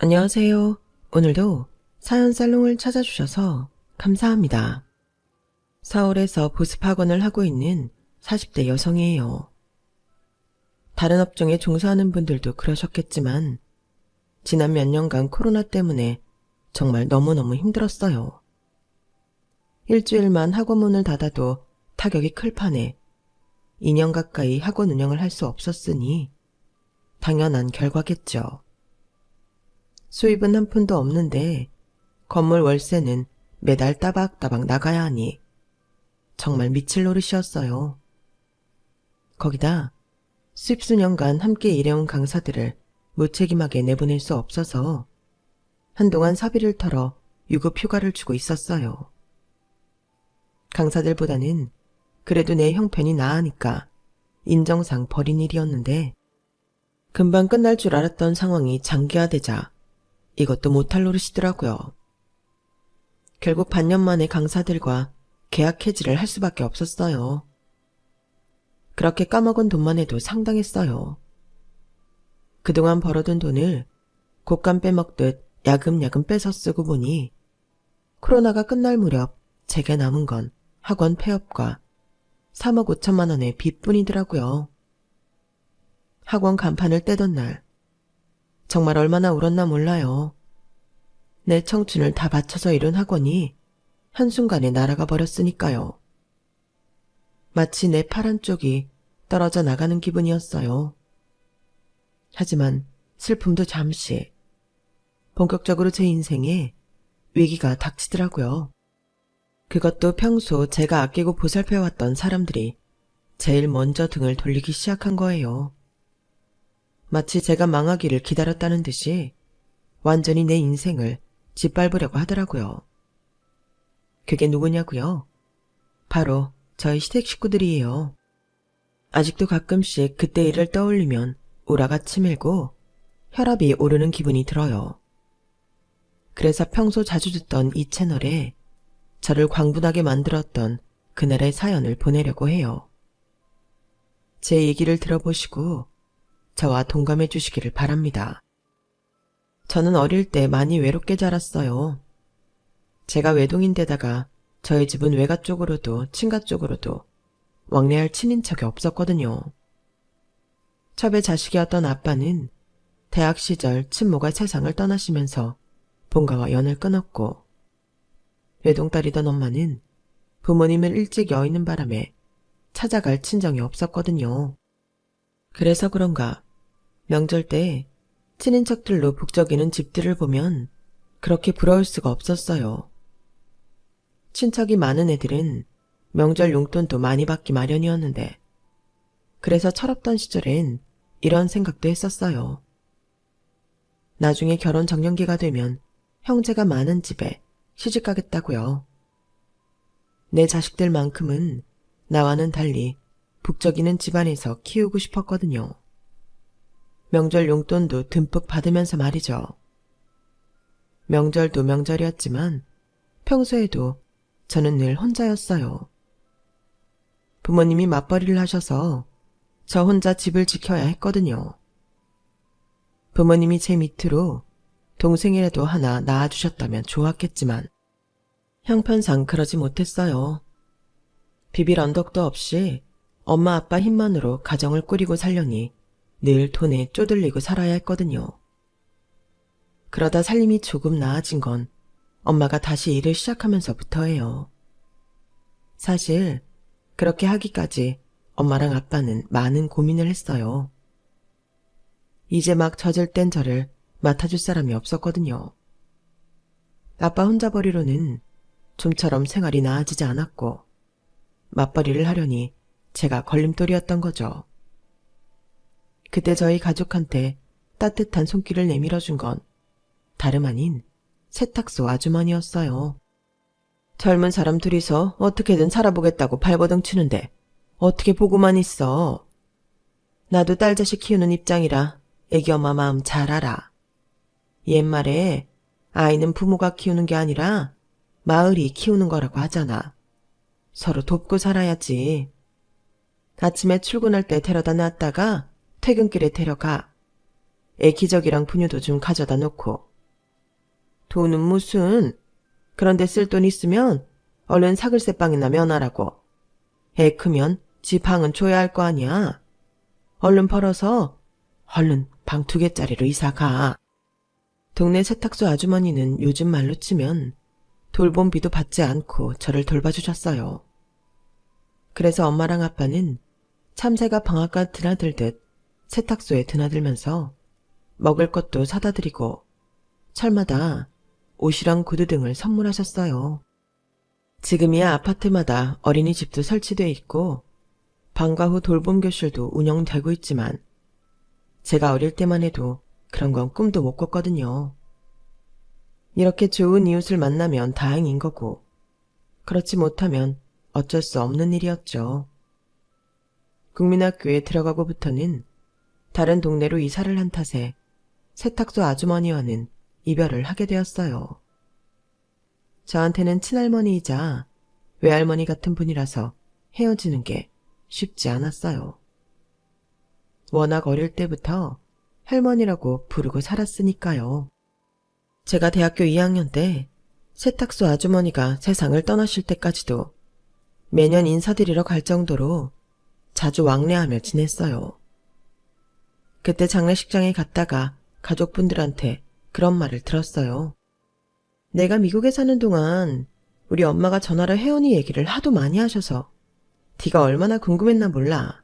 안녕하세요. 오늘도 사연 살롱을 찾아주셔서 감사합니다. 서울에서 보습학원을 하고 있는 40대 여성이에요. 다른 업종에 종사하는 분들도 그러셨겠지만 지난 몇 년간 코로나 때문에 정말 너무너무 힘들었어요. 일주일만 학원 문을 닫아도 타격이 클 판에 2년 가까이 학원 운영을 할 수 없었으니 당연한 결과겠죠. 수입은 한 푼도 없는데 건물 월세는 매달 따박따박 나가야 하니 정말 미칠 노릇이었어요. 거기다 수십수년간 함께 일해온 강사들을 무책임하게 내보낼 수 없어서 한동안 사비를 털어 유급 휴가를 주고 있었어요. 강사들보다는 그래도 내 형편이 나으니까 인정상 벌인 일이었는데 금방 끝날 줄 알았던 상황이 장기화되자 이것도 못할 노릇이더라고요. 결국 반년 만에 강사들과 계약 해지를 할 수밖에 없었어요. 그렇게 까먹은 돈만 해도 상당했어요. 그동안 벌어둔 돈을 곶감 빼먹듯 야금야금 뺏어 쓰고 보니 코로나가 끝날 무렵 제게 남은 건 학원 폐업과 3억 5천만 원의 빚뿐이더라고요. 학원 간판을 떼던 날 정말 얼마나 울었나 몰라요. 내 청춘을 다 바쳐서 이룬 학원이 한순간에 날아가 버렸으니까요. 마치 내 팔 한쪽이 떨어져 나가는 기분이었어요. 하지만 슬픔도 잠시, 본격적으로 제 인생에 위기가 닥치더라고요. 그것도 평소 제가 아끼고 보살펴왔던 사람들이 제일 먼저 등을 돌리기 시작한 거예요. 마치 제가 망하기를 기다렸다는 듯이 완전히 내 인생을 짓밟으려고 하더라고요. 그게 누구냐고요? 바로 저희 시댁 식구들이에요. 아직도 가끔씩 그때 일을 떠올리면 우라가 치밀고 혈압이 오르는 기분이 들어요. 그래서 평소 자주 듣던 이 채널에 저를 광분하게 만들었던 그날의 사연을 보내려고 해요. 제 얘기를 들어보시고 저와 동감해 주시기를 바랍니다. 저는 어릴 때 많이 외롭게 자랐어요. 제가 외동인데다가 저희 집은 외가 쪽으로도 친가 쪽으로도 왕래할 친인척이 없었거든요. 첩의 자식이었던 아빠는 대학 시절 친모가 세상을 떠나시면서 본가와 연을 끊었고, 외동딸이던 엄마는 부모님을 일찍 여의는 바람에 찾아갈 친정이 없었거든요. 그래서 그런가 명절 때 친인척들로 북적이는 집들을 보면 그렇게 부러울 수가 없었어요. 친척이 많은 애들은 명절 용돈도 많이 받기 마련이었는데, 그래서 철없던 시절엔 이런 생각도 했었어요. 나중에 결혼 정년기가 되면 형제가 많은 집에 시집 가겠다고요. 내 자식들만큼은 나와는 달리 북적이는 집안에서 키우고 싶었거든요. 명절 용돈도 듬뿍 받으면서 말이죠. 명절도 명절이었지만 평소에도 저는 늘 혼자였어요. 부모님이 맞벌이를 하셔서 저 혼자 집을 지켜야 했거든요. 부모님이 제 밑으로 동생이라도 하나 낳아주셨다면 좋았겠지만 형편상 그러지 못했어요. 비빌 언덕도 없이 엄마 아빠 힘만으로 가정을 꾸리고 살려니 늘 돈에 쪼들리고 살아야 했거든요. 그러다 살림이 조금 나아진 건 엄마가 다시 일을 시작하면서부터예요. 사실 그렇게 하기까지 엄마랑 아빠는 많은 고민을 했어요. 이제 막 젖을 땐 저를 맡아줄 사람이 없었거든요. 아빠 혼자벌이로는 좀처럼 생활이 나아지지 않았고 맞벌이를 하려니 제가 걸림돌이었던 거죠. 그때 저희 가족한테 따뜻한 손길을 내밀어준 건 다름 아닌 세탁소 아주머니였어요. 젊은 사람 둘이서 어떻게든 살아보겠다고 발버둥 치는데 어떻게 보고만 있어. 나도 딸 자식 키우는 입장이라 애기 엄마 마음 잘 알아. 옛말에 아이는 부모가 키우는 게 아니라 마을이 키우는 거라고 하잖아. 서로 돕고 살아야지. 아침에 출근할 때 데려다 놨다가 퇴근길에 데려가. 애 기저귀랑 분유도 좀 가져다 놓고. 돈은 무슨. 그런데 쓸 돈 있으면 얼른 사글세 빵이나 면하라고. 애 크면 지 방은 줘야 할 거 아니야. 얼른 벌어서 얼른 방 2개짜리로 이사 가. 동네 세탁소 아주머니는 요즘 말로 치면 돌봄비도 받지 않고 저를 돌봐주셨어요. 그래서 엄마랑 아빠는 참새가 방앗간 드나들듯 세탁소에 드나들면서 먹을 것도 사다 드리고 철마다 옷이랑 구두 등을 선물하셨어요. 지금이야 아파트마다 어린이집도 설치돼 있고 방과 후 돌봄 교실도 운영되고 있지만 제가 어릴 때만 해도 그런 건 꿈도 못 꿨거든요. 이렇게 좋은 이웃을 만나면 다행인 거고 그렇지 못하면 어쩔 수 없는 일이었죠. 국민학교에 들어가고부터는 다른 동네로 이사를 한 탓에 세탁소 아주머니와는 이별을 하게 되었어요. 저한테는 친할머니이자 외할머니 같은 분이라서 헤어지는 게 쉽지 않았어요. 워낙 어릴 때부터 할머니라고 부르고 살았으니까요. 제가 대학교 2학년 때 세탁소 아주머니가 세상을 떠나실 때까지도 매년 인사드리러 갈 정도로 자주 왕래하며 지냈어요. 그때 장례식장에 갔다가 가족분들한테 그런 말을 들었어요. 내가 미국에 사는 동안 우리 엄마가 전화로 혜원이 얘기를 하도 많이 하셔서 네가 얼마나 궁금했나 몰라.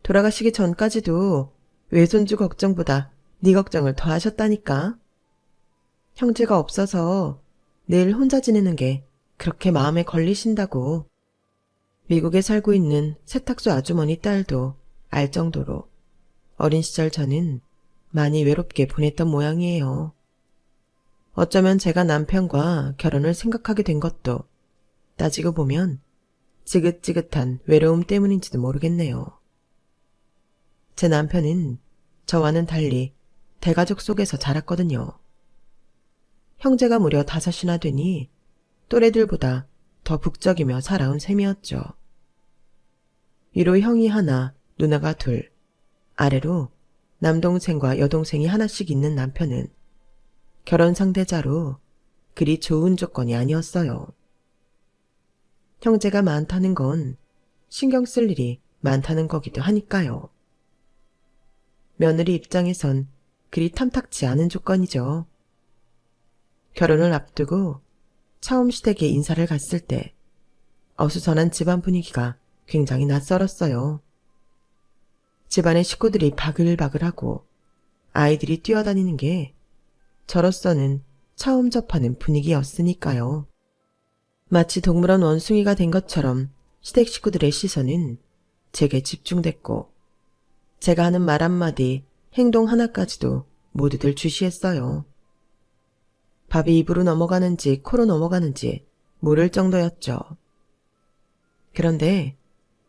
돌아가시기 전까지도 외손주 걱정보다 네 걱정을 더 하셨다니까. 형제가 없어서 늘 혼자 지내는 게 그렇게 마음에 걸리신다고. 미국에 살고 있는 세탁소 아주머니 딸도 알 정도로 어린 시절 저는 많이 외롭게 보냈던 모양이에요. 어쩌면 제가 남편과 결혼을 생각하게 된 것도 따지고 보면 지긋지긋한 외로움 때문인지도 모르겠네요. 제 남편은 저와는 달리 대가족 속에서 자랐거든요. 형제가 무려 5이나 되니 또래들보다 더 북적이며 살아온 셈이었죠. 위로 형이 하나, 누나가 2, 아래로 남동생과 여동생이 하나씩 있는 남편은 결혼 상대자로 그리 좋은 조건이 아니었어요. 형제가 많다는 건 신경 쓸 일이 많다는 거기도 하니까요. 며느리 입장에선 그리 탐탁치 않은 조건이죠. 결혼을 앞두고 처음 시댁에 인사를 갔을 때 어수선한 집안 분위기가 굉장히 낯설었어요. 집안의 식구들이 바글바글하고 아이들이 뛰어다니는 게 저로서는 처음 접하는 분위기였으니까요. 마치 동물원 원숭이가 된 것처럼 시댁 식구들의 시선은 제게 집중됐고 제가 하는 말 한마디, 행동 하나까지도 모두들 주시했어요. 밥이 입으로 넘어가는지 코로 넘어가는지 모를 정도였죠. 그런데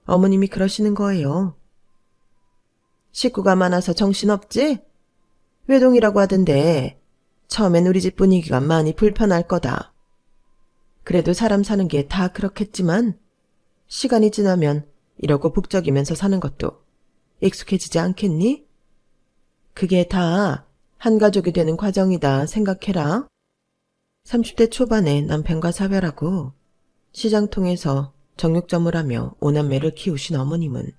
어머님이 그러시는 거예요. 식구가 많아서 정신없지? 외동이라고 하던데 처음엔 우리 집 분위기가 많이 불편할 거다. 그래도 사람 사는 게 다 그렇겠지만 시간이 지나면 이러고 북적이면서 사는 것도 익숙해지지 않겠니? 그게 다 한 가족이 되는 과정이다 생각해라. 30대 초반에 남편과 사별하고 시장통에서 정육점을 하며 5남매를 키우신 어머님은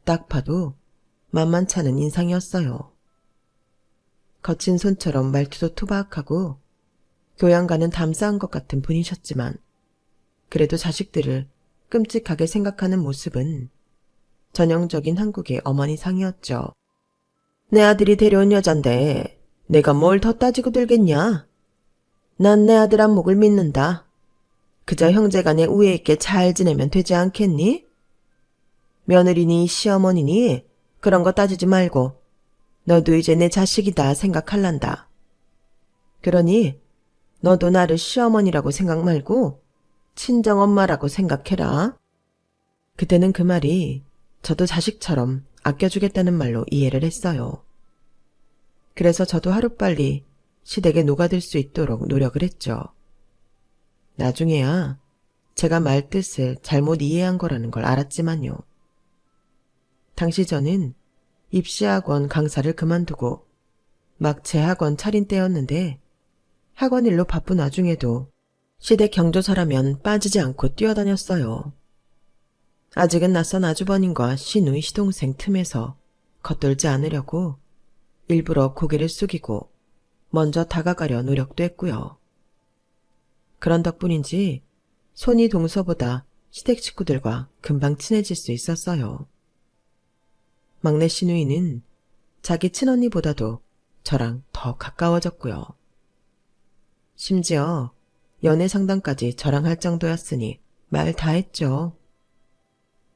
딱 봐도 만만찮은 인상이었어요. 거친 손처럼 말투도 투박하고 교양과는 담사한 것 같은 분이셨지만 그래도 자식들을 끔찍하게 생각하는 모습은 전형적인 한국의 어머니상이었죠. 내 아들이 데려온 여잔데 내가 뭘 더 따지고 들겠냐? 난 내 아들 안목을 믿는다. 그저 형제간에 우애 있게 잘 지내면 되지 않겠니? 며느리니 시어머니니 그런 거 따지지 말고 너도 이제 내 자식이다 생각할란다. 그러니 너도 나를 시어머니라고 생각 말고 친정엄마라고 생각해라. 그때는 그 말이 저도 자식처럼 아껴주겠다는 말로 이해를 했어요. 그래서 저도 하루빨리 시댁에 녹아들 수 있도록 노력을 했죠. 나중에야 제가 말 뜻을 잘못 이해한 거라는 걸 알았지만요. 당시 저는 입시학원 강사를 그만두고 막 재학원 차린 때였는데 학원 일로 바쁜 와중에도 시댁 경조사라면 빠지지 않고 뛰어다녔어요. 아직은 낯선 아주버님과 시누이 시동생 틈에서 겉돌지 않으려고 일부러 고개를 숙이고 먼저 다가가려 노력도 했고요. 그런 덕분인지 손이 동서보다 시댁 식구들과 금방 친해질 수 있었어요. 막내 시누이는 자기 친언니보다도 저랑 더 가까워졌고요. 심지어 연애 상담까지 저랑 할 정도였으니 말 다 했죠.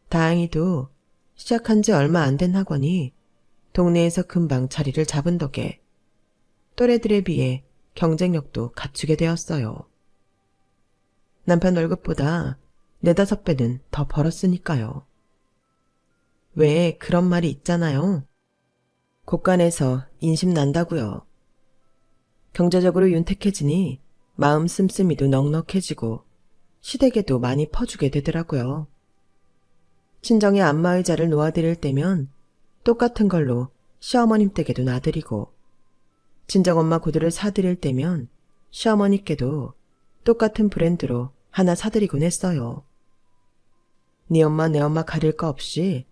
다행히도 시작한 지 얼마 안 된 학원이 동네에서 금방 자리를 잡은 덕에 또래들에 비해 경쟁력도 갖추게 되었어요. 남편 월급보다 4~5배는 더 벌었으니까요. 왜 그런 말이 있잖아요. 곳간에서 인심 난다고요. 경제적으로 윤택해지니 마음 씀씀이도 넉넉해지고 시댁에도 많이 퍼주게 되더라고요. 친정에 안마의자를 놓아드릴 때면 똑같은 걸로 시어머님 댁에도 놔드리고 친정엄마 구두를 사드릴 때면 시어머니께도 똑같은 브랜드로 하나 사드리곤 했어요. 네 엄마 내 엄마 가릴 거 없이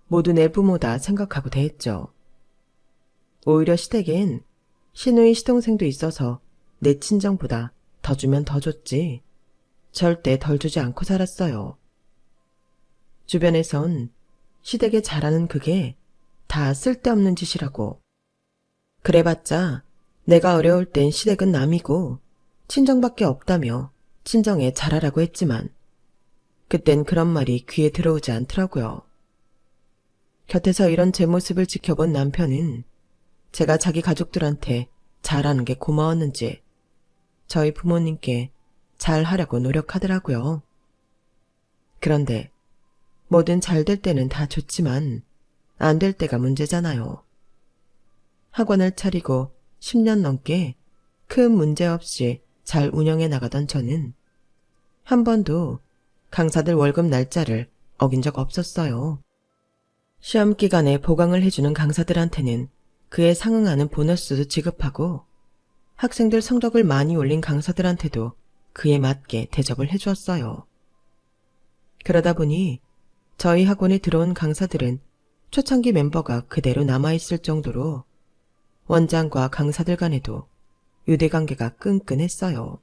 모두 내 부모다 생각하고 대했죠. 오히려 시댁엔 시누이 시동생도 있어서 내 친정보다 더 주면 더 줬지 절대 덜 주지 않고 살았어요. 주변에선 시댁에 잘하는 그게 다 쓸데없는 짓이라고. 그래봤자 내가 어려울 땐 시댁은 남이고 친정밖에 없다며 친정에 잘하라고 했지만 그땐 그런 말이 귀에 들어오지 않더라고요. 곁에서 이런 제 모습을 지켜본 남편은 제가 자기 가족들한테 잘하는 게 고마웠는지 저희 부모님께 잘하려고 노력하더라고요. 그런데 뭐든 잘 될 때는 다 좋지만 안 될 때가 문제잖아요. 학원을 차리고 10년 넘게 큰 문제 없이 잘 운영해 나가던 저는 한 번도 강사들 월급 날짜를 어긴 적 없었어요. 시험 기간에 보강을 해주는 강사들한테는 그에 상응하는 보너스도 지급하고 학생들 성적을 많이 올린 강사들한테도 그에 맞게 대접을 해주었어요. 그러다 보니 저희 학원에 들어온 강사들은 초창기 멤버가 그대로 남아있을 정도로 원장과 강사들 간에도 유대관계가 끈끈했어요.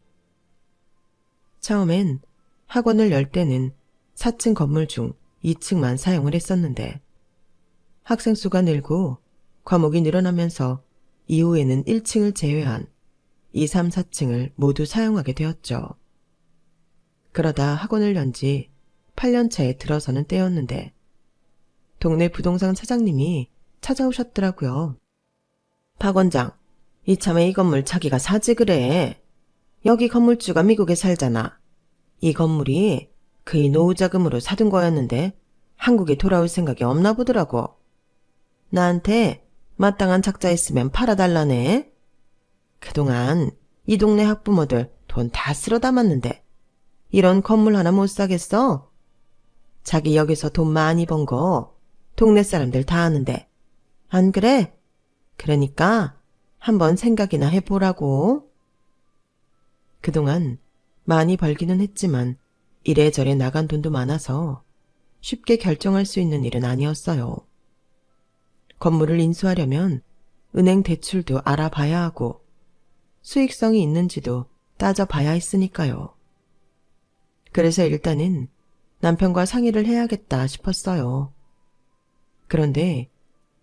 처음엔 학원을 열 때는 4층 건물 중 2층만 사용을 했었는데 학생 수가 늘고 과목이 늘어나면서 이후에는 1층을 제외한 2, 3, 4층을 모두 사용하게 되었죠. 그러다 학원을 연 지 8년차에 들어서는 때였는데 동네 부동산 사장님이 찾아오셨더라고요. 박 원장, 이참에 이 건물 자기가 사지 그래. 여기 건물주가 미국에 살잖아. 이 건물이 그의 노후 자금으로 사둔 거였는데 한국에 돌아올 생각이 없나 보더라고. 나한테 마땅한 작자 있으면 팔아달라네. 그동안 이 동네 학부모들 돈 다 쓸어 담았는데 이런 건물 하나 못 사겠어? 자기 여기서 돈 많이 번 거 동네 사람들 다 아는데. 안 그래? 그러니까 한번 생각이나 해보라고. 그동안 많이 벌기는 했지만 이래저래 나간 돈도 많아서 쉽게 결정할 수 있는 일은 아니었어요. 건물을 인수하려면 은행 대출도 알아봐야 하고 수익성이 있는지도 따져봐야 했으니까요. 그래서 일단은 남편과 상의를 해야겠다 싶었어요. 그런데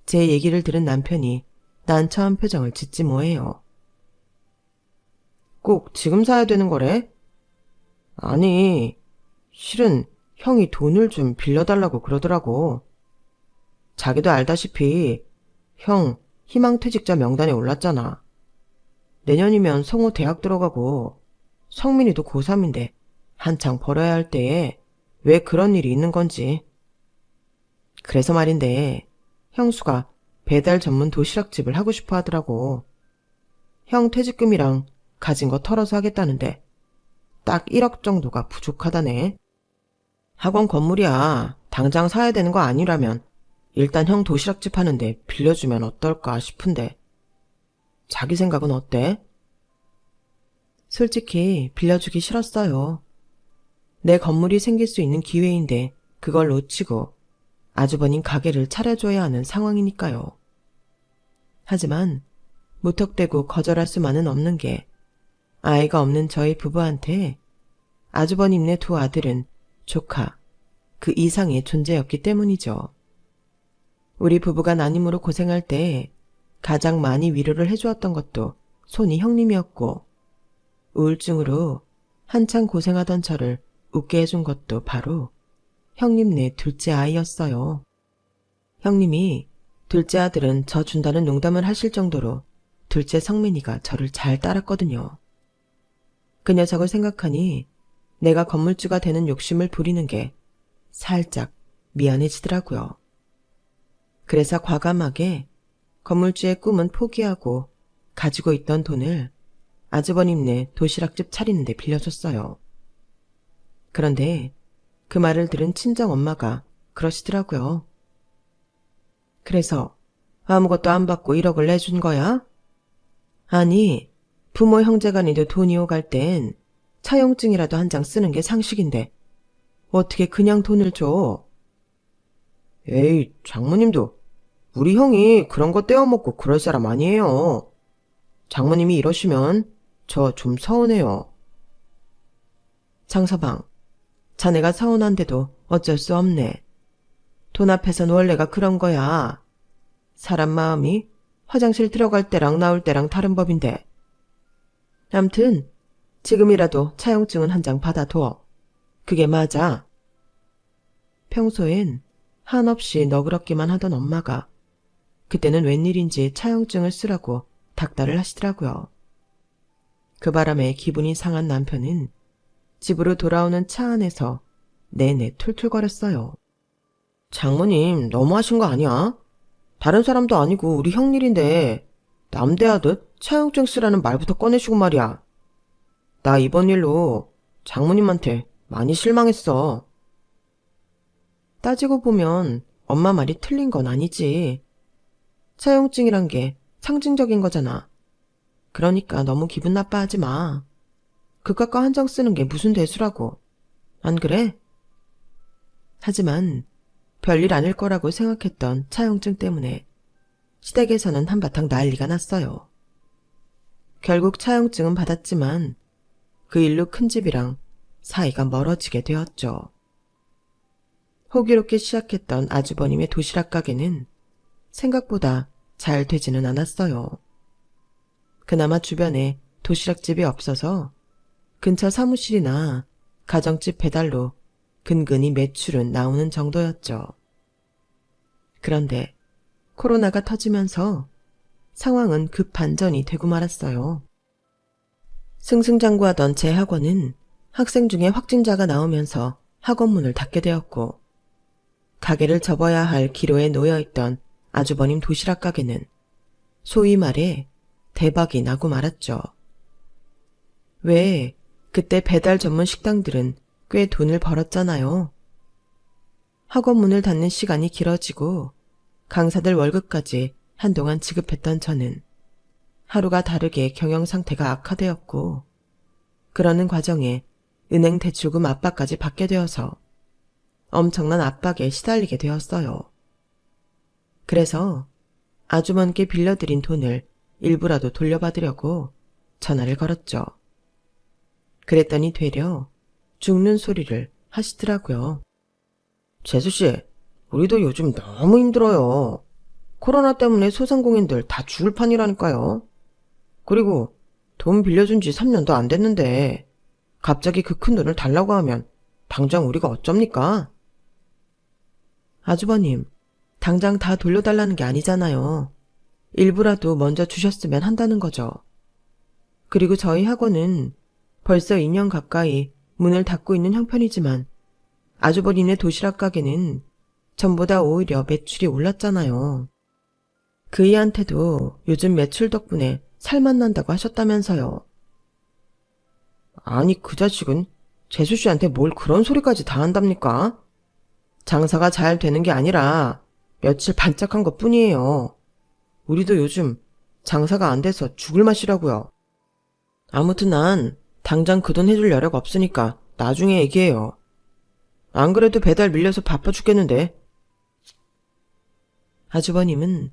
제 얘기를 들은 남편이 난처한 표정을 짓지 뭐해요. 꼭 지금 사야 되는 거래? 아니, 실은 형이 돈을 좀 빌려달라고 그러더라고. 자기도 알다시피 형 희망퇴직자 명단에 올랐잖아. 내년이면 성우 대학 들어가고 성민이도 고3인데 한창 벌어야 할 때에 왜 그런 일이 있는 건지. 그래서 말인데 형수가 배달 전문 도시락집을 하고 싶어 하더라고. 형 퇴직금이랑 가진 거 털어서 하겠다는데 딱 1억 정도가 부족하다네. 학원 건물이야. 당장 사야 되는 거 아니라면 일단 형 도시락집 하는데 빌려주면 어떨까 싶은데. 자기 생각은 어때? 솔직히 빌려주기 싫었어요. 내 건물이 생길 수 있는 기회인데 그걸 놓치고 아주버님 가게를 차려줘야 하는 상황이니까요. 하지만 무턱대고 거절할 수만은 없는 게 아이가 없는 저희 부부한테 아주버님네 두 아들은 조카, 그 이상의 존재였기 때문이죠. 우리 부부가 난임으로 고생할 때 가장 많이 위로를 해주었던 것도 손이 형님이었고, 우울증으로 한창 고생하던 저를 웃게 해준 것도 바로 형님네 둘째 아이였어요. 형님이 둘째 아들은 저 준다는 농담을 하실 정도로 둘째 성민이가 저를 잘 따랐거든요. 그 녀석을 생각하니 내가 건물주가 되는 욕심을 부리는 게 살짝 미안해지더라고요. 그래서 과감하게 건물주의 꿈은 포기하고 가지고 있던 돈을 아주버님네 도시락집 차리는데 빌려줬어요. 그런데 그 말을 들은 친정엄마가 그러시더라고요. 그래서 아무것도 안 받고 1억을 내준 거야? 아니, 부모 형제간에도 돈이 오갈 땐 차용증이라도 한 장 쓰는 게 상식인데 어떻게 그냥 돈을 줘? 에이, 장모님도 우리 형이 그런 거 떼어먹고 그럴 사람 아니에요. 장모님이 이러시면 저 좀 서운해요. 장서방, 자네가 서운한데도 어쩔 수 없네. 돈 앞에선 원래가 그런 거야. 사람 마음이 화장실 들어갈 때랑 나올 때랑 다른 법인데. 암튼 지금이라도 차용증은 한 장 받아둬. 그게 맞아. 평소엔 한없이 너그럽기만 하던 엄마가 그때는 웬일인지 차용증을 쓰라고 닥달을 하시더라고요. 그 바람에 기분이 상한 남편은 집으로 돌아오는 차 안에서 내내 툴툴거렸어요. 장모님, 너무하신 거 아니야? 다른 사람도 아니고 우리 형 일인데 남대하듯 차용증 쓰라는 말부터 꺼내시고 말이야. 나 이번 일로 장모님한테 많이 실망했어. 따지고 보면 엄마 말이 틀린 건 아니지. 차용증이란 게 상징적인 거잖아. 그러니까 너무 기분 나빠하지 마. 그깟 거 한 장 쓰는 게 무슨 대수라고. 안 그래? 하지만 별일 아닐 거라고 생각했던 차용증 때문에 시댁에서는 한바탕 난리가 났어요. 결국 차용증은 받았지만 그 일로 큰 집이랑 사이가 멀어지게 되었죠. 호기롭게 시작했던 아주버님의 도시락 가게는 생각보다 잘 되지는 않았어요. 그나마 주변에 도시락집이 없어서 근처 사무실이나 가정집 배달로 근근히 매출은 나오는 정도였죠. 그런데 코로나가 터지면서 상황은 급반전이 되고 말았어요. 승승장구하던 제 학원은 학생 중에 확진자가 나오면서 학원문을 닫게 되었고, 가게를 접어야 할 기로에 놓여있던 아주버님 도시락 가게는 소위 말해 대박이 나고 말았죠. 왜 그때 배달 전문 식당들은 꽤 돈을 벌었잖아요. 학원 문을 닫는 시간이 길어지고 강사들 월급까지 한동안 지급했던 저는 하루가 다르게 경영 상태가 악화되었고, 그러는 과정에 은행 대출금 압박까지 받게 되어서 엄청난 압박에 시달리게 되었어요. 그래서 아주머니께 빌려드린 돈을 일부라도 돌려받으려고 전화를 걸었죠. 그랬더니 되려 죽는 소리를 하시더라고요. 재수씨, 우리도 요즘 너무 힘들어요. 코로나 때문에 소상공인들 다 죽을 판이라니까요. 그리고 돈 빌려준 지 3년도 안 됐는데 갑자기 그 큰 돈을 달라고 하면 당장 우리가 어쩝니까? 아주버님, 당장 다 돌려달라는 게 아니잖아요. 일부라도 먼저 주셨으면 한다는 거죠. 그리고 저희 학원은 벌써 2년 가까이 문을 닫고 있는 형편이지만 아주버님네 도시락 가게는 전보다 오히려 매출이 올랐잖아요. 그이한테도 요즘 매출 덕분에 살만 난다고 하셨다면서요. 아니, 그 자식은 재수씨한테 뭘 그런 소리까지 다 한답니까? 장사가 잘 되는 게 아니라 며칠 반짝한 것 뿐이에요. 우리도 요즘 장사가 안 돼서 죽을 맛이라고요. 아무튼 난 당장 그 돈 해줄 여력 없으니까 나중에 얘기해요. 안 그래도 배달 밀려서 바빠 죽겠는데. 아주버님은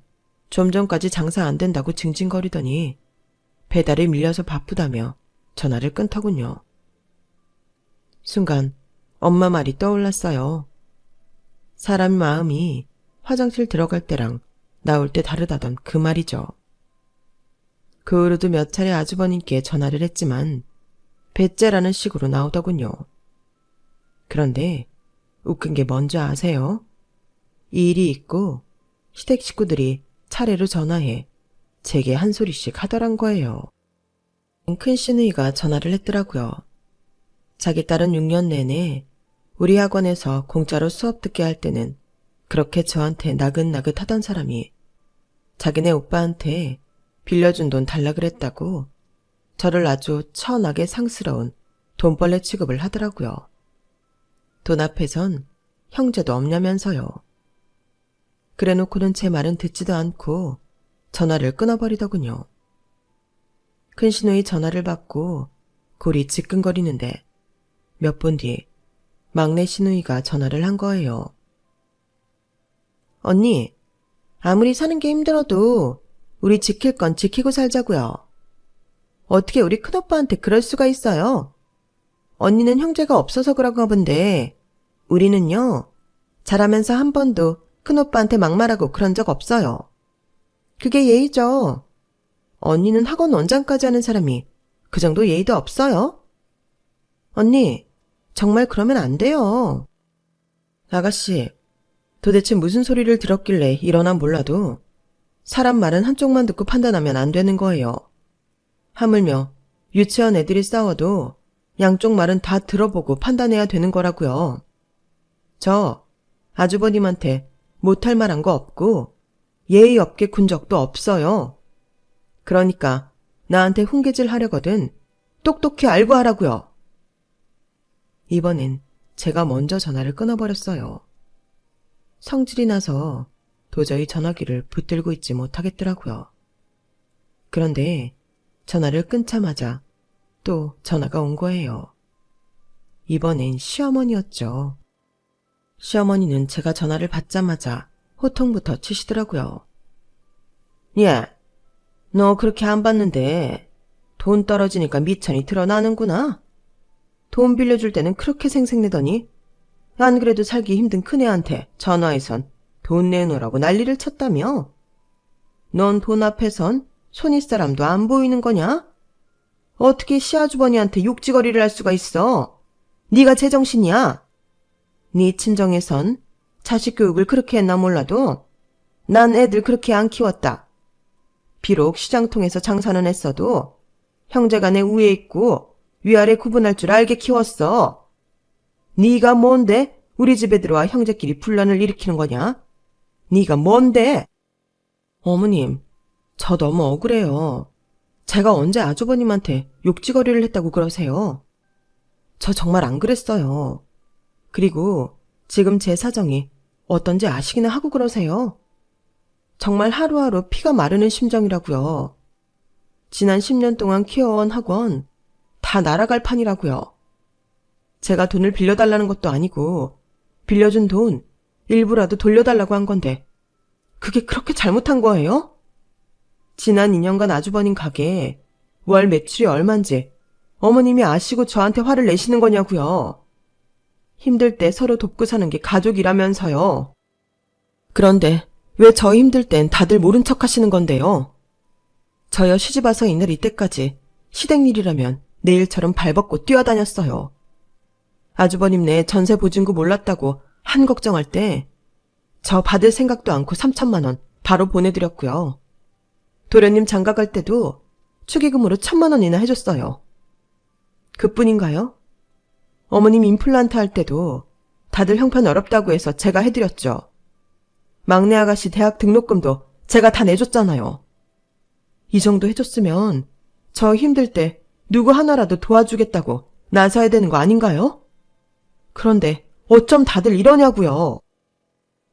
좀 전까지 장사 안 된다고 징징거리더니 배달이 밀려서 바쁘다며 전화를 끊더군요. 순간 엄마 말이 떠올랐어요. 사람 마음이 화장실 들어갈 때랑 나올 때 다르다던 그 말이죠. 그 후로도 몇 차례 아주버님께 전화를 했지만 배째라는 식으로 나오더군요. 그런데 웃긴 게 뭔지 아세요? 이 일이 있고 시댁 식구들이 차례로 전화해 제게 한 소리씩 하더란 거예요. 큰 시누이가 전화를 했더라고요. 자기 딸은 6년 내내 우리 학원에서 공짜로 수업 듣게 할 때는 그렇게 저한테 나긋나긋 하던 사람이 자기네 오빠한테 빌려준 돈 달라 그랬다고 저를 아주 천하게 상스러운 돈벌레 취급을 하더라고요. 돈 앞에선 형제도 없냐면서요. 그래놓고는 제 말은 듣지도 않고 전화를 끊어버리더군요. 큰 시누이 전화를 받고 골이 지끈거리는데 몇 분 뒤 막내 시누이가 전화를 한 거예요. 언니, 아무리 사는 게 힘들어도 우리 지킬 건 지키고 살자고요. 어떻게 우리 큰오빠한테 그럴 수가 있어요? 언니는 형제가 없어서 그런가 본데 우리는요, 자라면서 한 번도 큰오빠한테 막말하고 그런 적 없어요. 그게 예의죠. 언니는 학원 원장까지 하는 사람이 그 정도 예의도 없어요? 언니, 정말 그러면 안 돼요. 아가씨, 도대체 무슨 소리를 들었길래 이러나 몰라도 사람 말은 한쪽만 듣고 판단하면 안 되는 거예요. 하물며 유치원 애들이 싸워도 양쪽 말은 다 들어보고 판단해야 되는 거라고요. 저 아주버님한테 못할 말 한 거 없고 예의 없게 군 적도 없어요. 그러니까 나한테 훈계질 하려거든 똑똑히 알고 하라고요. 이번엔 제가 먼저 전화를 끊어버렸어요. 성질이 나서 도저히 전화기를 붙들고 있지 못하겠더라고요. 그런데 전화를 끊자마자 또 전화가 온 거예요. 이번엔 시어머니였죠. 시어머니는 제가 전화를 받자마자 호통부터 치시더라고요. 예, 너 그렇게 안 받는데 돈 떨어지니까 미천이 드러나는구나. 돈 빌려줄 때는 그렇게 생색내더니 안 그래도 살기 힘든 큰애한테 전화해선 돈 내놓으라고 난리를 쳤다며? 넌 돈 앞에선 손윗사람도 안 보이는 거냐? 어떻게 시아주버니한테 욕지거리를 할 수가 있어? 네가 제정신이야? 네 친정에선 자식 교육을 그렇게 했나 몰라도 난 애들 그렇게 안 키웠다. 비록 시장통에서 장사는 했어도 형제간에 우애 있고 위아래 구분할 줄 알게 키웠어. 네가 뭔데 우리 집에 들어와 형제끼리 분란을 일으키는 거냐? 네가 뭔데? 어머님, 저 너무 억울해요. 제가 언제 아주버님한테 욕지거리를 했다고 그러세요? 저 정말 안 그랬어요. 그리고 지금 제 사정이 어떤지 아시기나 하고 그러세요? 정말 하루하루 피가 마르는 심정이라고요. 지난 10년 동안 키워온 학원 다 날아갈 판이라고요. 제가 돈을 빌려달라는 것도 아니고 빌려준 돈 일부라도 돌려달라고 한 건데 그게 그렇게 잘못한 거예요? 지난 2년간 아주버님 가게에 월 매출이 얼만지 어머님이 아시고 저한테 화를 내시는 거냐고요. 힘들 때 서로 돕고 사는 게 가족이라면서요. 그런데 왜 저 힘들 땐 다들 모른 척 하시는 건데요? 저여 시집와서 이날 이때까지 시댁 일이라면 내일처럼 발벗고 뛰어다녔어요. 아주버님 내 전세 보증금 몰랐다고 한 걱정할 때 저 받을 생각도 않고 3천만 원 바로 보내드렸고요. 도련님 장가갈 때도 축의금으로 1,000만 원이나 해줬어요. 그뿐인가요? 어머님 임플란트 할 때도 다들 형편 어렵다고 해서 제가 해드렸죠. 막내 아가씨 대학 등록금도 제가 다 내줬잖아요. 이 정도 해줬으면 저 힘들 때 누구 하나라도 도와주겠다고 나서야 되는 거 아닌가요? 그런데 어쩜 다들 이러냐고요.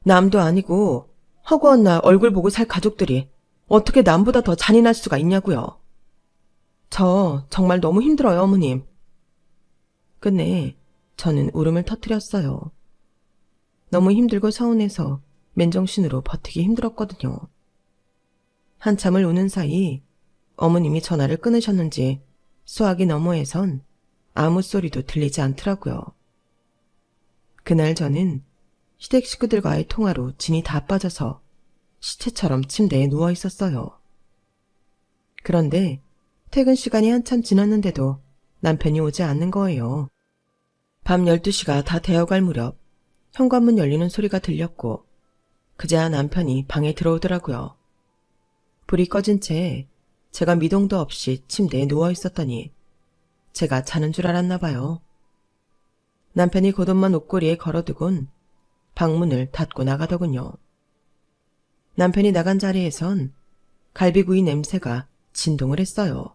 남도 아니고 허구한 날 얼굴 보고 살 가족들이 어떻게 남보다 더 잔인할 수가 있냐고요. 저 정말 너무 힘들어요, 어머님. 끝내 저는 울음을 터뜨렸어요. 너무 힘들고 서운해서 맨정신으로 버티기 힘들었거든요. 한참을 우는 사이 어머님이 전화를 끊으셨는지 수화기 너머에선 아무 소리도 들리지 않더라고요. 그날 저는 시댁 식구들과의 통화로 진이 다 빠져서 시체처럼 침대에 누워 있었어요. 그런데 퇴근 시간이 한참 지났는데도 남편이 오지 않는 거예요. 밤 12시가 다 되어갈 무렵 현관문 열리는 소리가 들렸고 그제야 남편이 방에 들어오더라고요. 불이 꺼진 채 제가 미동도 없이 침대에 누워 있었더니 제가 자는 줄 알았나 봐요. 남편이 겉옷만 옷걸이에 걸어두곤 방문을 닫고 나가더군요. 남편이 나간 자리에선 갈비구이 냄새가 진동을 했어요.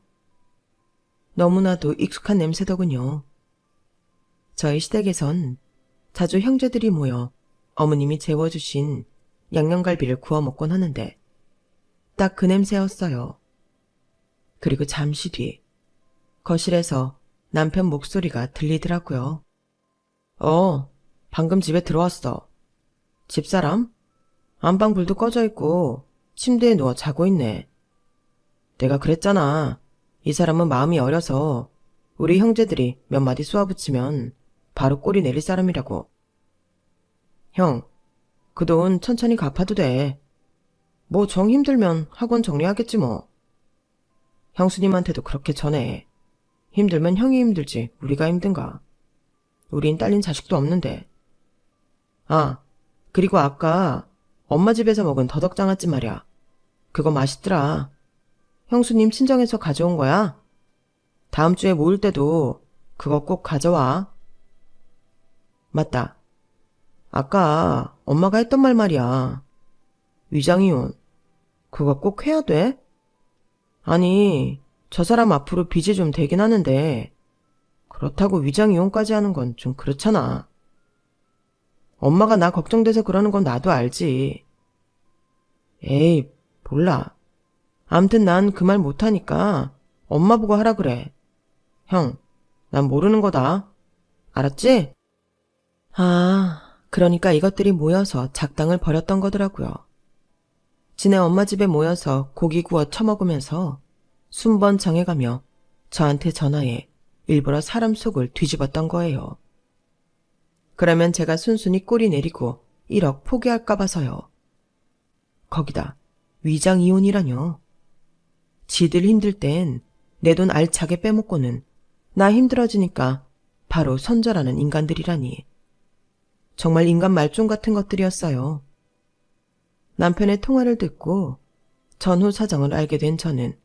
너무나도 익숙한 냄새더군요. 저희 시댁에선 자주 형제들이 모여 어머님이 재워주신 양념갈비를 구워 먹곤 하는데 딱 그 냄새였어요. 그리고 잠시 뒤 거실에서 남편 목소리가 들리더라고요. 방금 집에 들어왔어. 집사람? 안방 불도 꺼져 있고 침대에 누워 자고 있네. 내가 그랬잖아. 이 사람은 마음이 어려서 우리 형제들이 몇 마디 쏘아붙이면 바로 꼬리 내릴 사람이라고. 형, 그 돈 천천히 갚아도 돼. 뭐 정 힘들면 학원 정리하겠지 뭐. 형수님한테도 그렇게 전해. 힘들면 형이 힘들지 우리가 힘든가. 우린 딸린 자식도 없는데. 아, 그리고 아까 엄마 집에서 먹은 더덕장아찌 말이야. 그거 맛있더라. 형수님 친정에서 가져온 거야? 다음 주에 모일 때도 그거 꼭 가져와. 맞다. 아까 엄마가 했던 말 말이야. 위장이혼. 그거 꼭 해야 돼? 아니, 저 사람 앞으로 빚이 좀 되긴 하는데 그렇다고 위장이혼까지 하는 건 좀 그렇잖아. 엄마가 나 걱정돼서 그러는 건 나도 알지. 에이, 몰라. 암튼 난 그 말 못하니까 엄마 보고 하라 그래. 형, 난 모르는 거다. 알았지? 그러니까 이것들이 모여서 작당을 벌였던 거더라고요. 지네 엄마 집에 모여서 고기 구워 처먹으면서 순번 정해가며 저한테 전화해 일부러 사람 속을 뒤집었던 거예요. 그러면 제가 순순히 꼬리 내리고 1억 포기할까 봐서요. 거기다 위장 이혼이라뇨. 지들 힘들 땐 내 돈 알차게 빼먹고는 나 힘들어지니까 바로 손절하는 인간들이라니. 정말 인간 말종 같은 것들이었어요. 남편의 통화를 듣고 전후 사정을 알게 된 저는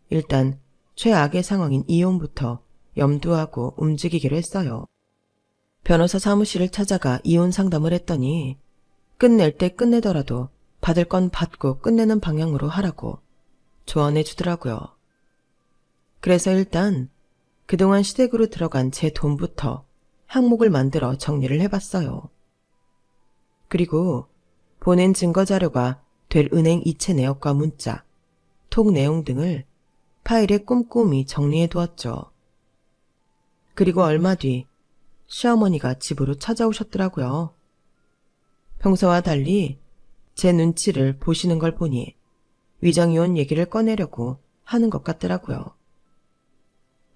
일단 최악의 상황인 이혼부터 염두하고 움직이기로 했어요. 변호사 사무실을 찾아가 이혼 상담을 했더니 끝낼 때 끝내더라도 받을 건 받고 끝내는 방향으로 하라고 조언해 주더라고요. 그래서 일단 그동안 시댁으로 들어간 제 돈부터 항목을 만들어 정리를 해봤어요. 그리고 보낸 증거자료가 될 은행 이체 내역과 문자, 톡 내용 등을 파일에 꼼꼼히 정리해 두었죠. 그리고 얼마 뒤 시어머니가 집으로 찾아오셨더라고요. 평소와 달리 제 눈치를 보시는 걸 보니 위장이혼 얘기를 꺼내려고 하는 것 같더라고요.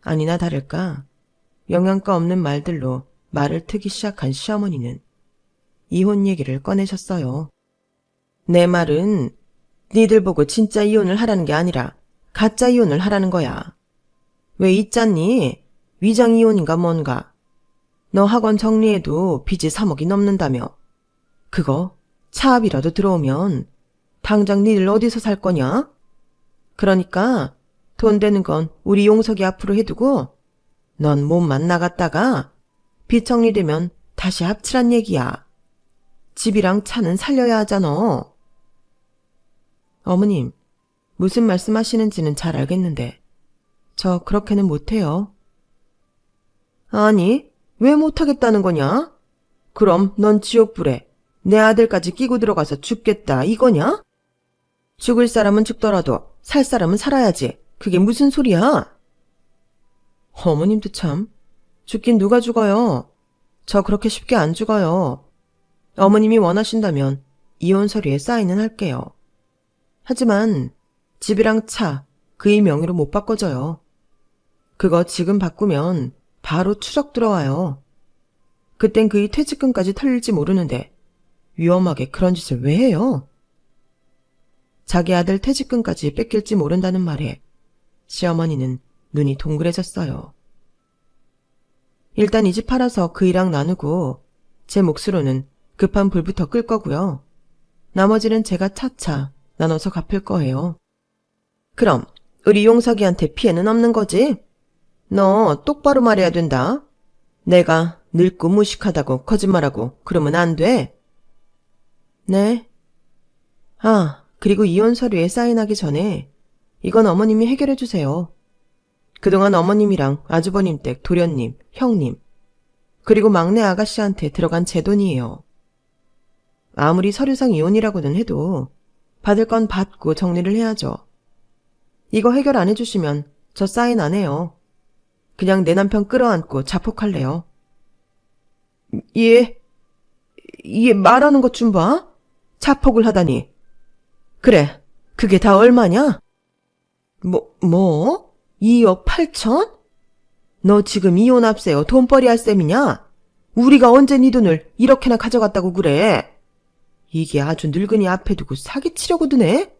아니나 다를까 영양가 없는 말들로 말을 트기 시작한 시어머니는 이혼 얘기를 꺼내셨어요. 내 말은 니들 보고 진짜 이혼을 하라는 게 아니라 가짜 이혼을 하라는 거야. 왜 있잖니? 위장 이혼인가 뭔가. 너 학원 정리해도 빚이 3억이 넘는다며. 그거 차압이라도 들어오면 당장 니들 어디서 살 거냐? 그러니까 돈 되는 건 우리 용석이 앞으로 해두고 넌 몸만 나갔다가 빚 정리되면 다시 합치란 얘기야. 집이랑 차는 살려야 하잖아. 어머님, 무슨 말씀하시는지는 잘 알겠는데 저 그렇게는 못해요. 아니, 왜 못하겠다는 거냐? 그럼 넌 지옥불에 내 아들까지 끼고 들어가서 죽겠다 이거냐? 죽을 사람은 죽더라도 살 사람은 살아야지. 그게 무슨 소리야? 어머님도 참. 죽긴 누가 죽어요. 저 그렇게 쉽게 안 죽어요. 어머님이 원하신다면 이혼 서류에 사인은 할게요. 하지만 집이랑 차, 그의 명의로 못 바꿔줘요. 그거 지금 바꾸면 바로 추적 들어와요. 그땐 그의 퇴직금까지 털릴지 모르는데 위험하게 그런 짓을 왜 해요? 자기 아들 퇴직금까지 뺏길지 모른다는 말에 시어머니는 눈이 동그래졌어요. 일단 이 집 팔아서 그이랑 나누고 제 몫으로는 급한 불부터 끌 거고요. 나머지는 제가 차차 나눠서 갚을 거예요. 그럼 우리 용석이한테 피해는 없는 거지? 너 똑바로 말해야 된다. 내가 늙고 무식하다고 거짓말하고 그러면 안 돼. 네. 아, 그리고 이혼 서류에 사인하기 전에 이건 어머님이 해결해 주세요. 그동안 어머님이랑 아주버님 댁 도련님, 형님, 그리고 막내 아가씨한테 들어간 제 돈이에요. 아무리 서류상 이혼이라고는 해도 받을 건 받고 정리를 해야죠. 이거 해결 안 해주시면 저 사인 안 해요. 그냥 내 남편 끌어안고 자폭할래요. 얘 말하는 것 좀 봐. 자폭을 하다니. 그래, 그게 다 얼마냐? 2억 8천? 너 지금 이혼 앞세요 돈벌이 할 셈이냐? 우리가 언제 네 돈을 이렇게나 가져갔다고 그래? 이게 아주 늙은이 앞에 두고 사기치려고 드네?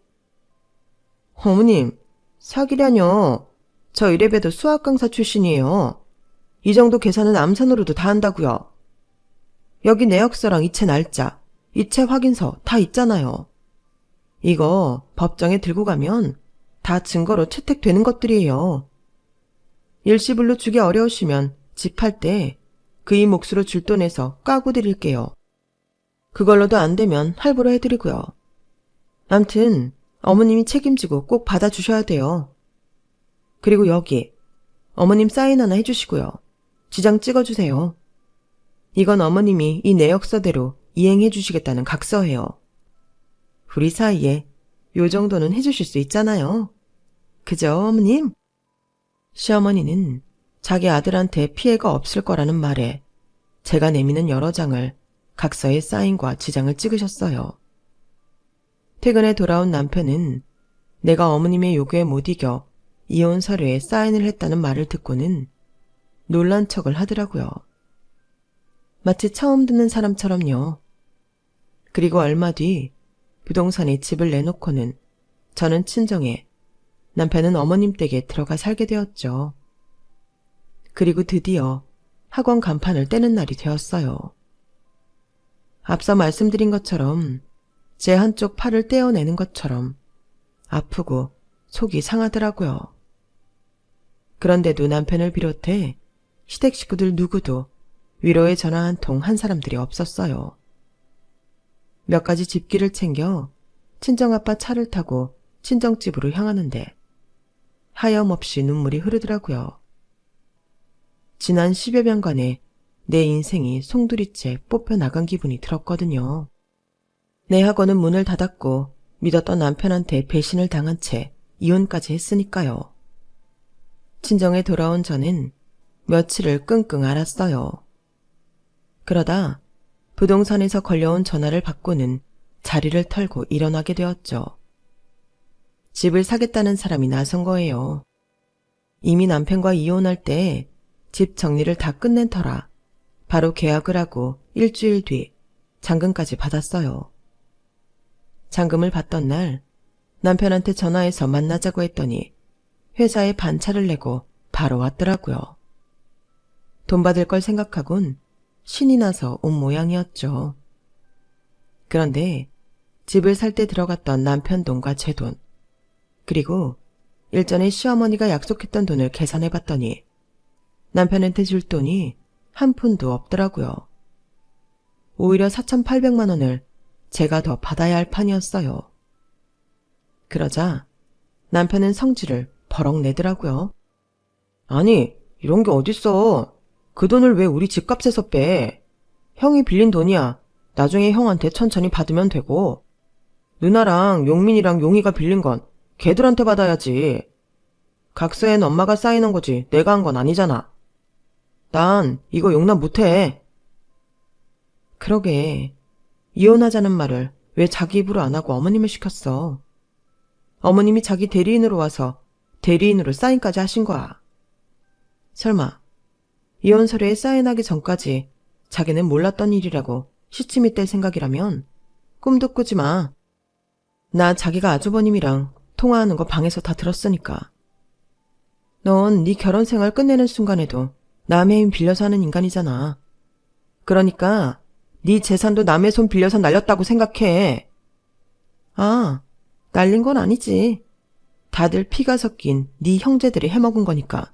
어머님, 사기라뇨. 저 이래봬도 수학 강사 출신이에요. 이 정도 계산은 암산으로도 다 한다고요. 여기 내역서랑 이체 날짜, 이체 확인서 다 있잖아요. 이거 법정에 들고 가면 다 증거로 채택되는 것들이에요. 일시불로 주기 어려우시면 집 팔 때 그의 몫으로 줄 돈에서 까고 드릴게요. 그걸로도 안 되면 할부로 해드리고요. 암튼 어머님이 책임지고 꼭 받아주셔야 돼요. 그리고 여기 어머님 사인 하나 해주시고요. 지장 찍어주세요. 이건 어머님이 이 내역서대로 이행해 주시겠다는 각서예요. 우리 사이에 요 정도는 해주실 수 있잖아요. 그죠, 어머님? 시어머니는 자기 아들한테 피해가 없을 거라는 말에 제가 내미는 여러 장을 각서에 사인과 지장을 찍으셨어요. 퇴근에 돌아온 남편은 내가 어머님의 요구에 못 이겨 이혼 서류에 사인을 했다는 말을 듣고는 놀란 척을 하더라고요. 마치 처음 듣는 사람처럼요. 그리고 얼마 뒤 부동산에 집을 내놓고는 저는 친정에, 남편은 어머님 댁에 들어가 살게 되었죠. 그리고 드디어 학원 간판을 떼는 날이 되었어요. 앞서 말씀드린 것처럼 제 한쪽 팔을 떼어내는 것처럼 아프고 속이 상하더라고요. 그런데도 남편을 비롯해 시댁 식구들 누구도 위로의 전화 한 통 한 사람들이 없었어요. 몇 가지 집기를 챙겨 친정아빠 차를 타고 친정집으로 향하는데 하염없이 눈물이 흐르더라고요. 지난 10여 년간의 내 인생이 송두리째 뽑혀나간 기분이 들었거든요. 내 학원은 문을 닫았고 믿었던 남편한테 배신을 당한 채 이혼까지 했으니까요. 친정에 돌아온 저는 며칠을 끙끙 앓았어요. 그러다 부동산에서 걸려온 전화를 받고는 자리를 털고 일어나게 되었죠. 집을 사겠다는 사람이 나선 거예요. 이미 남편과 이혼할 때 집 정리를 다 끝낸 터라 바로 계약을 하고 일주일 뒤 잔금까지 받았어요. 잔금을 받던 날 남편한테 전화해서 만나자고 했더니 회사에 반차를 내고 바로 왔더라고요. 돈 받을 걸 생각하곤 신이 나서 온 모양이었죠. 그런데 집을 살 때 들어갔던 남편 돈과 제 돈, 그리고 일전에 시어머니가 약속했던 돈을 계산해봤더니 남편한테 줄 돈이 한 푼도 없더라고요. 오히려 4,800만 원을 제가 더 받아야 할 판이었어요. 그러자 남편은 성질을 버럭 내더라고요. 아니, 이런 게 어딨어. 그 돈을 왜 우리 집값에서 빼? 형이 빌린 돈이야. 나중에 형한테 천천히 받으면 되고. 누나랑 용민이랑 용이가 빌린 건 걔들한테 받아야지. 각서엔 엄마가 사인한 거지 내가 한 건 아니잖아. 난 이거 용납 못해. 그러게. 이혼하자는 말을 왜 자기 입으로 안 하고 어머님을 시켰어. 어머님이 자기 대리인으로 와서 대리인으로 사인까지 하신 거야. 설마 이혼 서류에 사인하기 전까지 자기는 몰랐던 일이라고 시침이 뗄 생각이라면 꿈도 꾸지 마. 나 자기가 아주버님이랑 통화하는 거 방에서 다 들었으니까. 넌 네 결혼 생활 끝내는 순간에도 남의 힘 빌려서 하는 인간이잖아. 그러니까 네 재산도 남의 손 빌려서 날렸다고 생각해. 아, 날린 건 아니지. 다들 피가 섞인 네 형제들이 해먹은 거니까.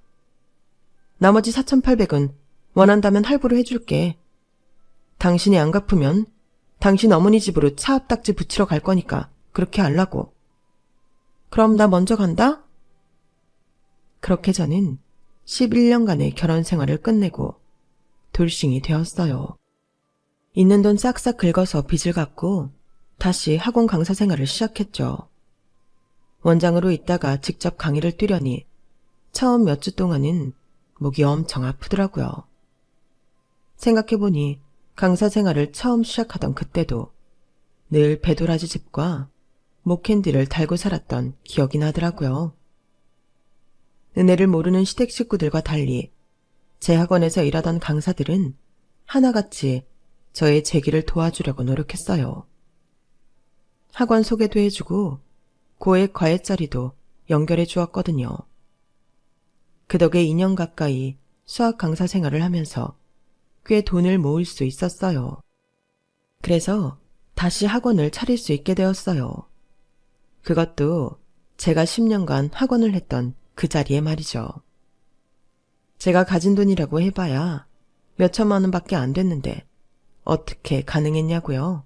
나머지 4,800은 원한다면 할부로 해줄게. 당신이 안 갚으면 당신 어머니 집으로 차압딱지 붙이러 갈 거니까 그렇게 하려고. 그럼 나 먼저 간다? 그렇게 저는 11년간의 결혼 생활을 끝내고 돌싱이 되었어요. 있는 돈 싹싹 긁어서 빚을 갚고 다시 학원 강사 생활을 시작했죠. 원장으로 있다가 직접 강의를 뛰려니 처음 몇 주 동안은 목이 엄청 아프더라고요. 생각해보니 강사 생활을 처음 시작하던 그때도 늘 배도라지 즙과 목캔디를 달고 살았던 기억이 나더라고요. 은혜를 모르는 시댁 식구들과 달리 제 학원에서 일하던 강사들은 하나같이 저의 재기를 도와주려고 노력했어요. 학원 소개도 해주고 고액 과외자리도 연결해 주었거든요. 그 덕에 2년 가까이 수학 강사 생활을 하면서 꽤 돈을 모을 수 있었어요. 그래서 다시 학원을 차릴 수 있게 되었어요. 그것도 제가 10년간 학원을 했던 그 자리에 말이죠. 제가 가진 돈이라고 해봐야 몇 천만 원밖에 안 됐는데 어떻게 가능했냐고요?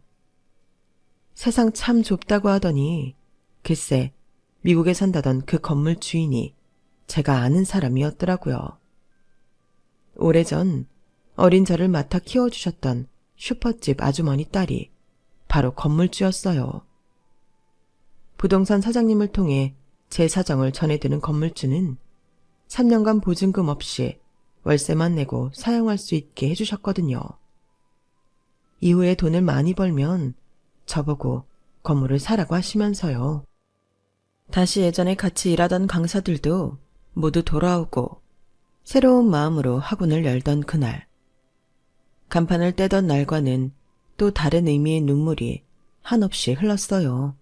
세상 참 좁다고 하더니 글쎄 미국에 산다던 그 건물 주인이 제가 아는 사람이었더라고요. 오래전 어린 저를 맡아 키워주셨던 슈퍼집 아주머니 딸이 바로 건물주였어요. 부동산 사장님을 통해 제 사정을 전해드는 건물주는 3년간 보증금 없이 월세만 내고 사용할 수 있게 해주셨거든요. 이후에 돈을 많이 벌면 저보고 건물을 사라고 하시면서요. 다시 예전에 같이 일하던 강사들도 모두 돌아오고 새로운 마음으로 학원을 열던 그날. 간판을 떼던 날과는 또 다른 의미의 눈물이 한없이 흘렀어요.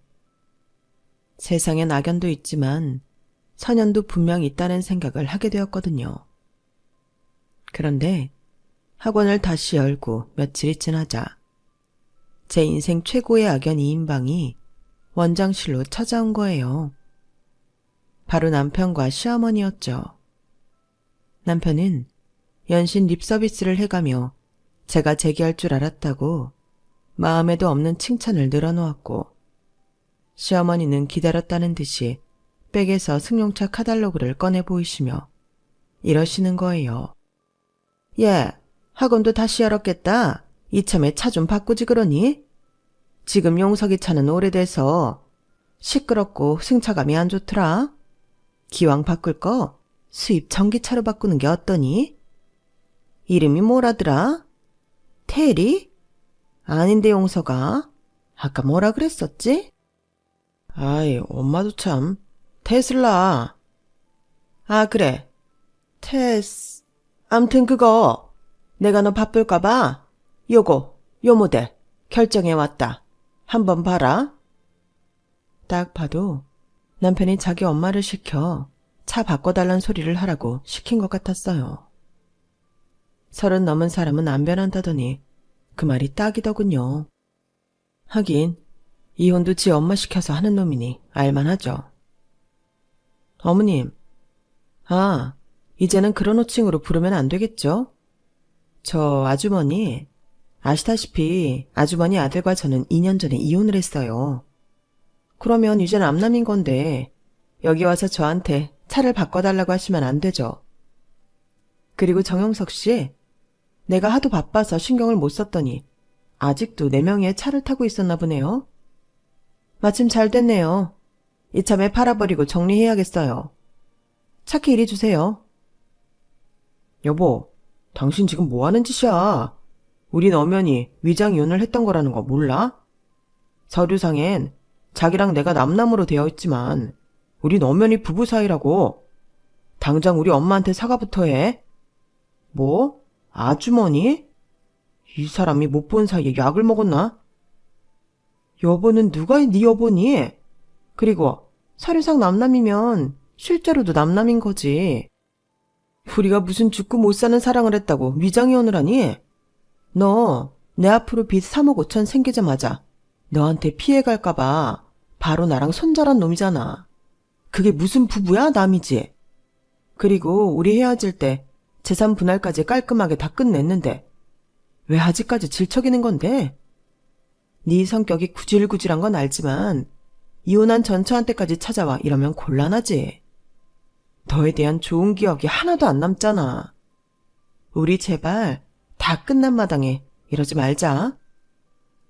세상엔 악연도 있지만 선연도 분명 있다는 생각을 하게 되었거든요. 그런데 학원을 다시 열고 며칠이 지나자 제 인생 최고의 악연 2인방이 원장실로 찾아온 거예요. 바로 남편과 시어머니였죠. 남편은 연신 립서비스를 해가며 제가 재기할 줄 알았다고 마음에도 없는 칭찬을 늘어놓았고, 시어머니는 기다렸다는 듯이 백에서 승용차 카탈로그를 꺼내 보이시며 이러시는 거예요. 예, 학원도 다시 열었겠다. 이참에 차 좀 바꾸지 그러니? 지금 용석이 차는 오래돼서 시끄럽고 승차감이 안 좋더라. 기왕 바꿀 거 수입 전기차로 바꾸는 게 어떠니? 이름이 뭐라더라? 테리? 아닌데 용석아. 아까 뭐라 그랬었지? 아이, 엄마도 참. 테슬라. 아, 그래. 암튼 그거 내가 너 바쁠까봐 요 모델 결정해왔다. 한번 봐라. 딱 봐도 남편이 자기 엄마를 시켜 차 바꿔달란 소리를 하라고 시킨 것 같았어요. 30 넘은 사람은 안 변한다더니 그 말이 딱이더군요. 하긴 이혼도 지 엄마 시켜서 하는 놈이니 알만하죠. 어머님, 이제는 그런 호칭으로 부르면 안 되겠죠? 저 아주머니, 아시다시피 아주머니 아들과 저는 2년 전에 이혼을 했어요. 그러면 이젠 암남인 건데 여기 와서 저한테 차를 바꿔달라고 하시면 안 되죠. 그리고 정영석 씨, 내가 하도 바빠서 신경을 못 썼더니 아직도 내 명의의 차를 타고 있었나 보네요. 마침 잘 됐네요. 이참에 팔아버리고 정리해야겠어요. 차키 이리 주세요. 여보, 당신 지금 뭐 하는 짓이야? 우린 엄연히 위장 이혼을 했던 거라는 거 몰라? 서류상엔 자기랑 내가 남남으로 되어 있지만 우린 엄연히 부부 사이라고. 당장 우리 엄마한테 사과부터 해. 뭐? 아주머니? 이 사람이 못 본 사이에 약을 먹었나? 여보는 누가 네 여보니? 그리고 서류상 남남이면 실제로도 남남인 거지. 우리가 무슨 죽고 못 사는 사랑을 했다고 위장이혼을 하니? 너 내 앞으로 빚 3억 5천 생기자마자 너한테 피해갈까봐 바로 나랑 손절한 놈이잖아. 그게 무슨 부부야? 남이지. 그리고 우리 헤어질 때 재산 분할까지 깔끔하게 다 끝냈는데 왜 아직까지 질척이는 건데? 네 성격이 구질구질한 건 알지만 이혼한 전처한테까지 찾아와 이러면 곤란하지. 너에 대한 좋은 기억이 하나도 안 남잖아. 우리 제발 다 끝난 마당에 이러지 말자.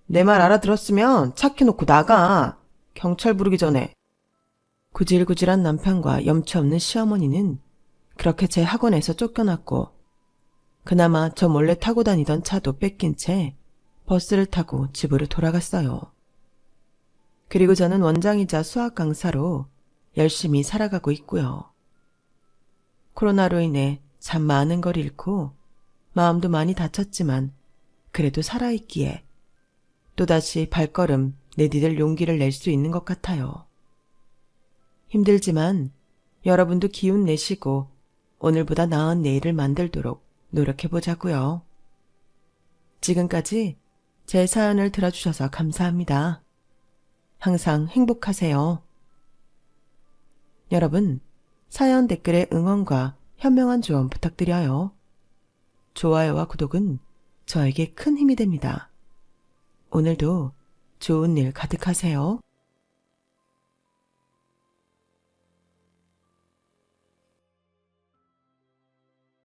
내 말 알아들었으면 차 켜놓고 나가. 경찰 부르기 전에. 구질구질한 남편과 염치 없는 시어머니는 그렇게 제 학원에서 쫓겨났고 그나마 저 몰래 타고 다니던 차도 뺏긴 채 버스를 타고 집으로 돌아갔어요. 그리고 저는 원장이자 수학 강사로 열심히 살아가고 있고요. 코로나로 인해 참 많은 걸 잃고 마음도 많이 다쳤지만 그래도 살아있기에 또다시 발걸음 내디딜 용기를 낼 수 있는 것 같아요. 힘들지만 여러분도 기운 내시고 오늘보다 나은 내일을 만들도록 노력해보자고요. 지금까지 제 사연을 들어주셔서 감사합니다. 항상 행복하세요. 여러분, 사연 댓글에 응원과 현명한 조언 부탁드려요. 좋아요와 구독은 저에게 큰 힘이 됩니다. 오늘도 좋은 일 가득하세요.